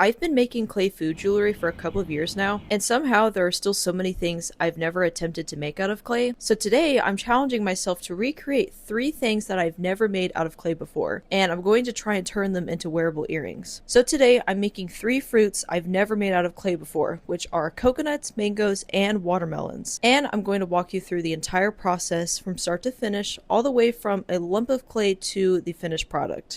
I've been making clay food jewelry for a couple of years now, and somehow there are still so many things I've never attempted to make out of clay. So today I'm challenging myself to recreate 3 things that I've never made out of clay before, and I'm going to try and turn them into wearable earrings. So today I'm making 3 fruits I've never made out of clay before, which are coconuts, mangoes, and watermelons. And I'm going to walk you through the entire process from start to finish, all the way from a lump of clay to the finished product.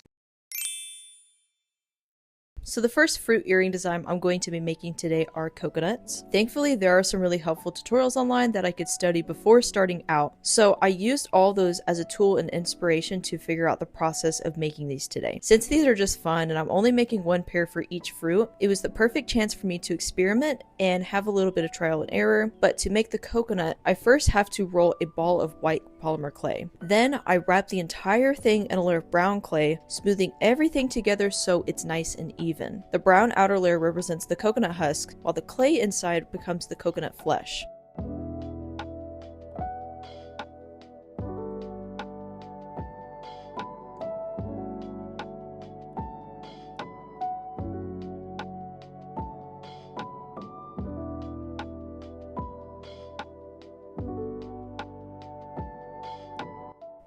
So the first fruit earring design I'm going to be making today are coconuts. Thankfully, there are some really helpful tutorials online that I could study before starting out, so I used all those as a tool and inspiration to figure out the process of making these today. Since these are just fun and I'm only making 1 pair for each fruit, it was the perfect chance for me to experiment and have a little bit of trial and error. But to make the coconut, I first have to roll a ball of white polymer clay. Then I wrap the entire thing in a layer of brown clay, smoothing everything together so it's nice and even. The brown outer layer represents the coconut husk, while the clay inside becomes the coconut flesh.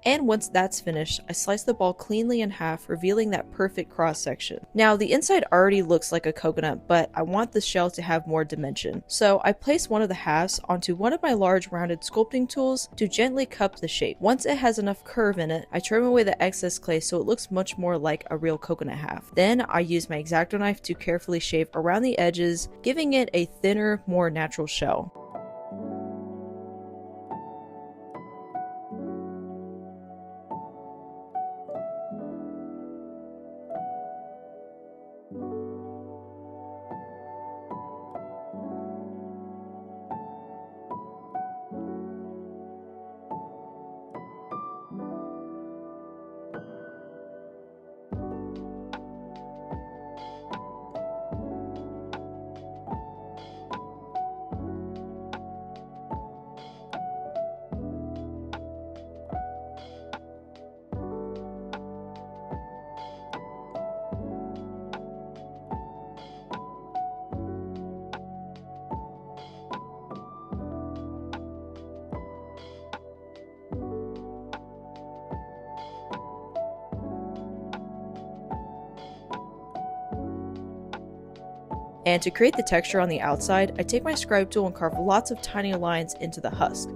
And once that's finished, I slice the ball cleanly in half, revealing that perfect cross section. Now, the inside already looks like a coconut, but I want the shell to have more dimension. So I place one of the halves onto one of my large rounded sculpting tools to gently cup the shape. Once it has enough curve in it, I trim away the excess clay so it looks much more like a real coconut half. Then I use my X-Acto knife to carefully shave around the edges, giving it a thinner, more natural shell. And to create the texture on the outside, I take my scribe tool and carve lots of tiny lines into the husk.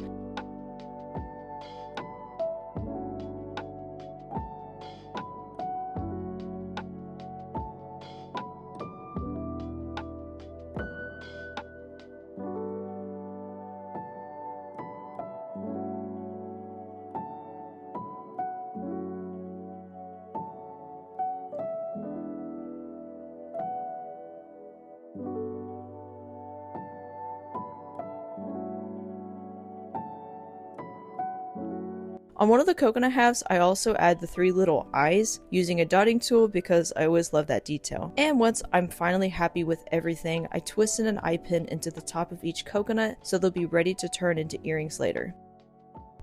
On one of the coconut halves, I also add the 3 little eyes using a dotting tool because I always love that detail. And once I'm finally happy with everything, I twist in an eye pin into the top of each coconut so they'll be ready to turn into earrings later.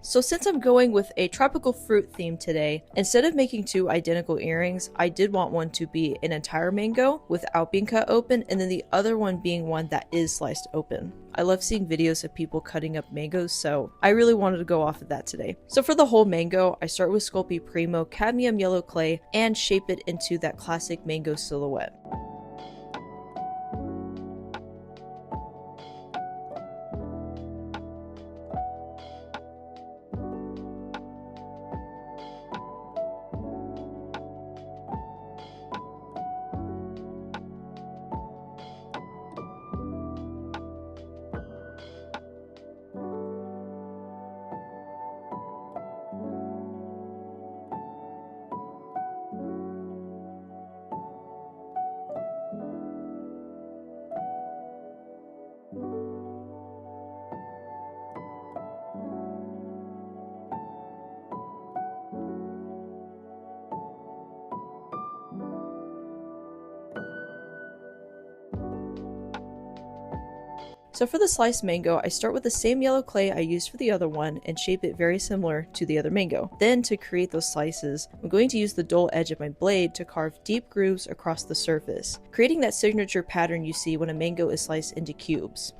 So since I'm going with a tropical fruit theme today, instead of making 2 identical earrings, I did want one to be an entire mango without being cut open, and then the other one being one that is sliced open. I love seeing videos of people cutting up mangoes, so I really wanted to go off of that today. So for the whole mango, I start with Sculpt Primo cadmium yellow clay and shape it into that classic mango silhouette. So for the sliced mango, I start with the same yellow clay I used for the other one and shape it very similar to the other mango. Then to create those slices, I'm going to use the dull edge of my blade to carve deep grooves across the surface, creating that signature pattern you see when a mango is sliced into cubes.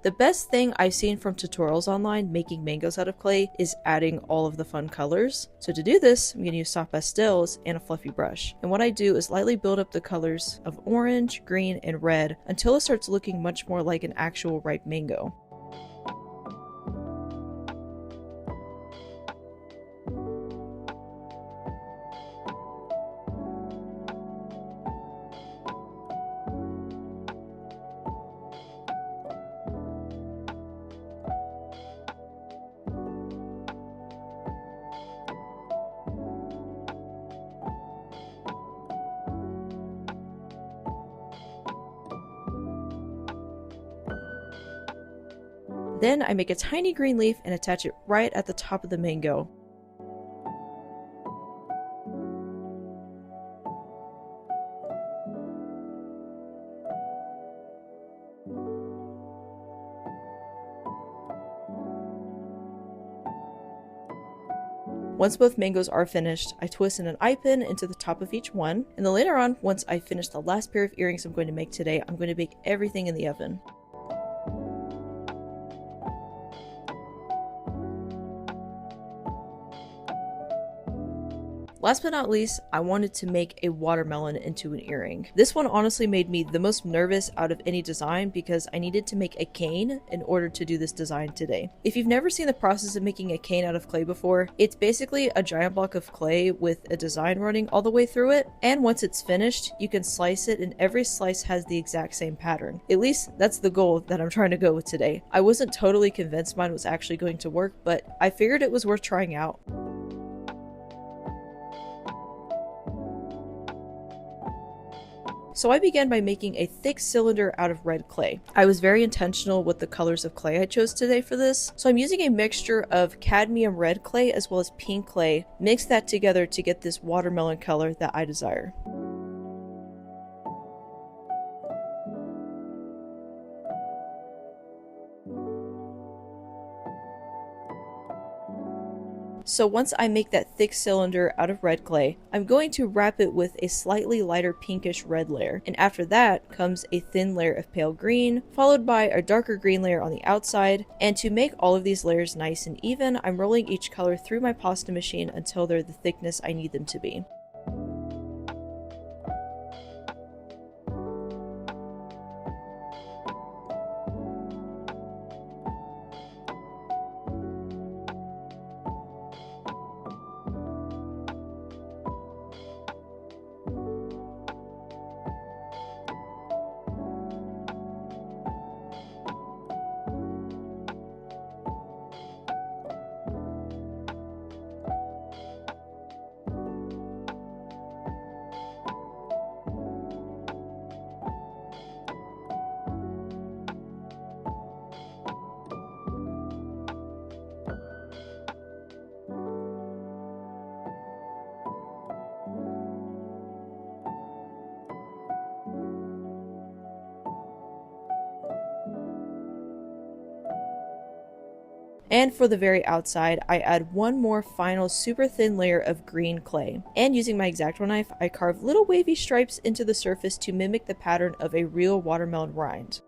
The best thing I've seen from tutorials online making mangoes out of clay is adding all of the fun colors. So to do this, I'm going to use soft pastels and a fluffy brush. And what I do is lightly build up the colors of orange, green, and red until it starts looking much more like an actual ripe mango. Then I make a tiny green leaf and attach it right at the top of the mango. Once both mangoes are finished, I twist in an eye pin into the top of each one, and then later on, once I finish the last pair of earrings I'm going to make today, I'm going to bake everything in the oven. Last but not least, I wanted to make a watermelon into an earring. This one honestly made me the most nervous out of any design because I needed to make a cane in order to do this design today. If you've never seen the process of making a cane out of clay before, it's basically a giant block of clay with a design running all the way through it, and once it's finished, you can slice it and every slice has the exact same pattern. At least that's the goal that I'm trying to go with today. I wasn't totally convinced mine was actually going to work, but I figured it was worth trying out. So I began by making a thick cylinder out of red clay. I was very intentional with the colors of clay I chose today for this. So I'm using a mixture of cadmium red clay as well as pink clay. Mix that together to get this watermelon color that I desire. So once I make that thick cylinder out of red clay, I'm going to wrap it with a slightly lighter pinkish red layer. And after that comes a thin layer of pale green, followed by a darker green layer on the outside. And to make all of these layers nice and even, I'm rolling each color through my pasta machine until they're the thickness I need them to be. And for the very outside, I add one more final super thin layer of green clay. And using my X-Acto knife, I carve little wavy stripes into the surface to mimic the pattern of a real watermelon rind.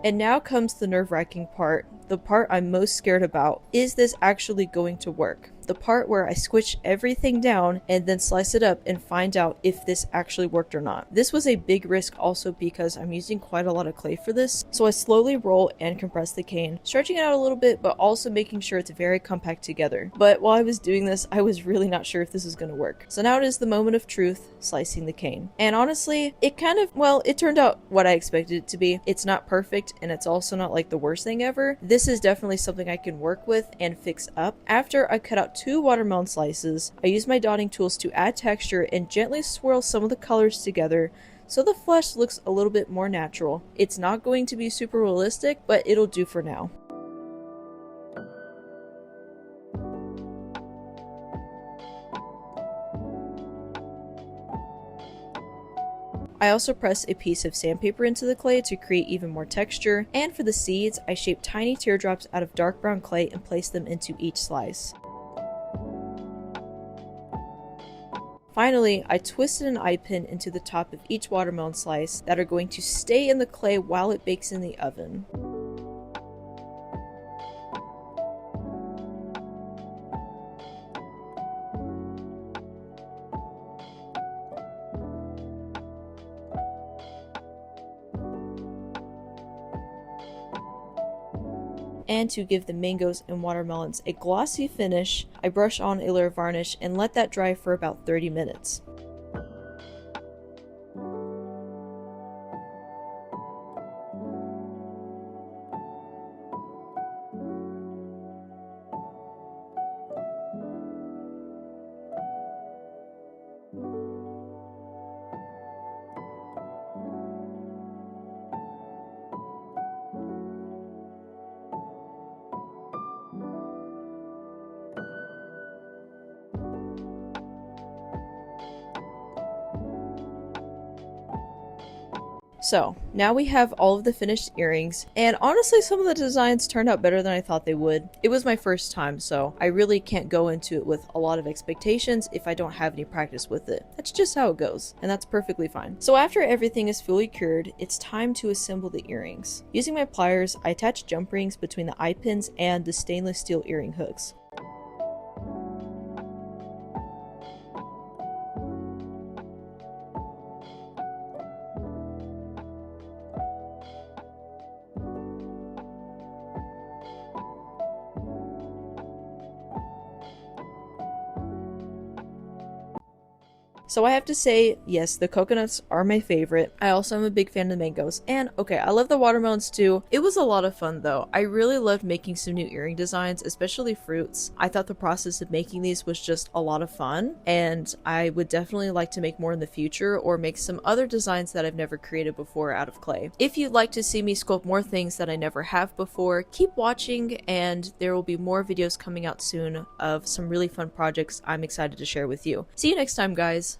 And now comes the nerve-wracking part, the part I'm most scared about. Is this actually going to work? The part where I squish everything down and then slice it up and find out if this actually worked or not. This was a big risk also because I'm using quite a lot of clay for this, so I slowly roll and compress the cane, stretching it out a little bit but also making sure it's very compact together. But while I was doing this, I was really not sure if this was going to work. So now it is the moment of truth, slicing the cane. And honestly, it turned out what I expected it to be. It's not perfect and it's also not like the worst thing ever. This is definitely something I can work with and fix up. After I cut out 2 watermelon slices, I use my dotting tools to add texture and gently swirl some of the colors together so the flesh looks a little bit more natural. It's not going to be super realistic, but it'll do for now. I also press a piece of sandpaper into the clay to create even more texture, and for the seeds, I shape tiny teardrops out of dark brown clay and place them into each slice. Finally, I twisted an eye pin into the top of each watermelon slice that are going to stay in the clay while it bakes in the oven. And to give the mangoes and watermelons a glossy finish, I brush on a layer of varnish and let that dry for about 30 minutes. So, now we have all of the finished earrings, and honestly some of the designs turned out better than I thought they would. It was my first time, so I really can't go into it with a lot of expectations if I don't have any practice with it. That's just how it goes, and that's perfectly fine. So after everything is fully cured, it's time to assemble the earrings. Using my pliers, I attach jump rings between the eye pins and the stainless steel earring hooks. So I have to say, yes, the coconuts are my favorite. I also am a big fan of the mangoes. And okay, I love the watermelons too. It was a lot of fun though. I really loved making some new earring designs, especially fruits. I thought the process of making these was just a lot of fun, and I would definitely like to make more in the future or make some other designs that I've never created before out of clay. If you'd like to see me sculpt more things that I never have before, keep watching and there will be more videos coming out soon of some really fun projects I'm excited to share with you. See you next time, guys.